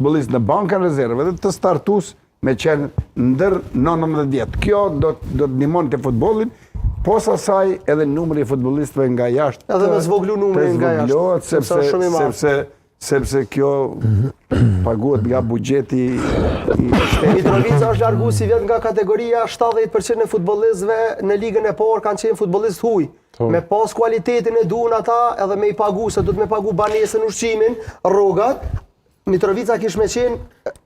futbollist në bankën rezerve dhe të startus me qenë ndër 19 vjetë. Kjo do të ndihmon të futbollin, posa saj edhe numri i futbollistëve nga jashtë. Edhe me zvoglu numri nga jashtë. Sepse kjo paguhet nga buxheti i shtetit. Mitrovica është largu si vjet nga kategoria 70% e futbollistëve në ligën e parë kanë qenë futbollistë huj. Me pas kualitetin e duan ata edhe me i pagu, se du të me pagu banesën, ushqimin, rrogat. Mitrovica kish me qenë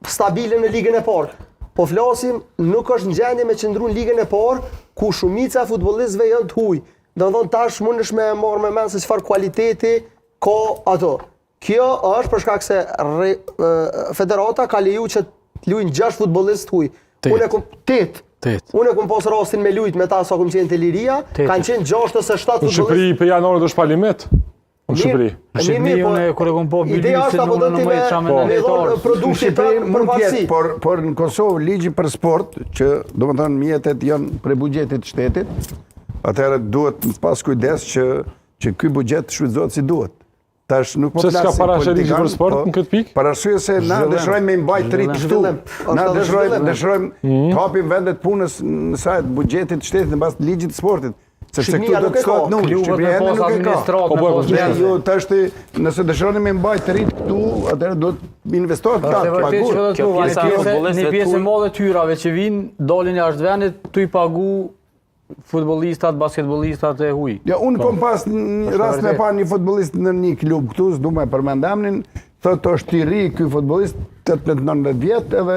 stabile në ligën e parë. Po flasim, nuk është në gjendje me qëndru në ligën e parë, ku shumica e futbollistëve janë të huj. Do të thonë tash mundesh me marrë me mend se çfarë kualiteti ka ato. Kjo është për shkak se federata ka leju që të luajnë 6 futbollistë huj. Unë kam 8. Unë kam pas rastin me lujt me ta sa kom qenë te Liria, kanë qenë 6 ose 7 futbollistë. Në Shqipëri për janarit është palimet. Në Shqipëri. Në Shqipëri unë kur e kom po bilysin unë nuk më çamë në vetor. Produkti për varësi. Por në Kosovë ligji për sport që domethënë mjetet janë për buxhetit të shtetit, atëherë duhet pas kujdes që ky buxhet shfrytëzohet si duhet. Tash nuk po flasim. Pse s'ka parashërikje për sport në këtë pikë? Për arsye se na dëshirojmë me mbajtë të rritë këtu. Na dëshirojmë të hapim vendet punës në sajt buxhetit të shtetit në bazë të ligjit të sportit. Sepse këtu do të shkohet numri. Shqipëria nuk e ka. Jo, tash nëse dëshironi me mbajtë të rritë këtu, atëherë do të investohet këtu. Një pjesë e madhe tyrave që vinë, dalin jashtë vendit, tu i pagu futbollistat, basketbollistat e huj. Ja, unë kom pas një rast me pa një futbollist në një klub këtu, s'du me përmend emrin, thotë është i ri ky futbollist 18-19 vjet edhe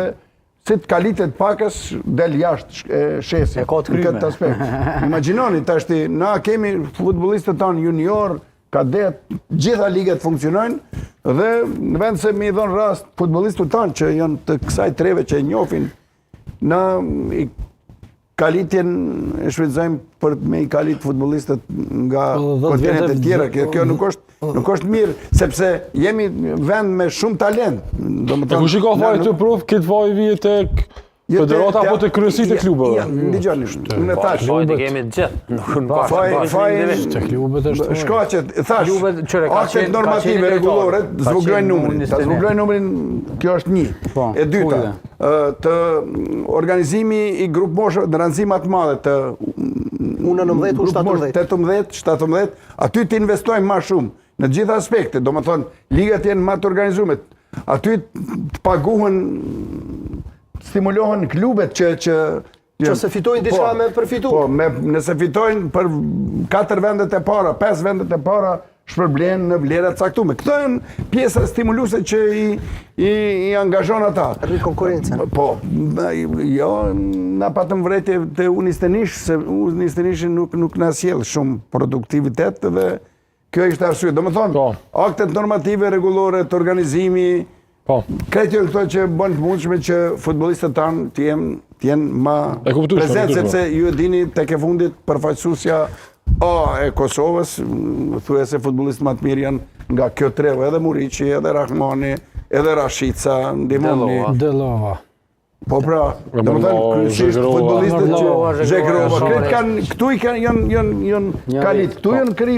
si të kalitet pakës del jashtë shesi. E ka të kryme. Në këtë aspekt. Imagjinoni tash na kemi futbollistët tanë junior, kadet, gjitha liget funksionojnë dhe në vend se mi dhon rast futbollistët tanë që janë të kësaj treve që e njohin, na kalitjen e shfrytëzojmë për me i kalit futbollistët nga kontinentet e tjera. Kjo nuk është mirë, sepse jemi vend me shumë talent. E ku shiko fare të provë, këtë vaj vije tek federata apo të kryesitë e klubeve? Dëgjoni, unë thash. Fajt kemi të gjithë. Fajt të klubet është. Shkaqet, thash. Aktet normative rregullore zvogëlojnë numrin. Ta zvogëlojnë numrin, kjo është një. E dyta, të organizimi i grup moshëve në rëndësi më të madhe të U19 u 17, 17, aty të investojmë më shumë në të gjitha aspektet, domethënë ligat janë më të organizuara. Aty të paguhen stimulohen klubet që se fitojnë diçka me përfitu. Po, nëse fitojnë për 4 vendet e para, 5 vendet e para shpërblen në vlera të caktuara. Këto janë pjesa stimuluese që i angazhon ata. Rri konkurrencën. Po, jo, na patëm vretje te Unistenish, se Unistenishi nuk na sjell shumë produktivitet dhe kjo ishte arsye. Domethënë, aktet normative rregullore të organizimi, kretë këto që bën të mundshme që futbollistët tanë të jenë më prezent, sepse ju e dini tek e fundit përfaqësuesja e Kosovës, thuajse futbollistët më të mirë janë nga kjo treve, edhe Muriqi, edhe Rahmani, edhe Rashica, ndihmoni. Delova. Po pra, domethënë kryesisht futbollistët që Zhegrova, këtu janë kalit, këtu janë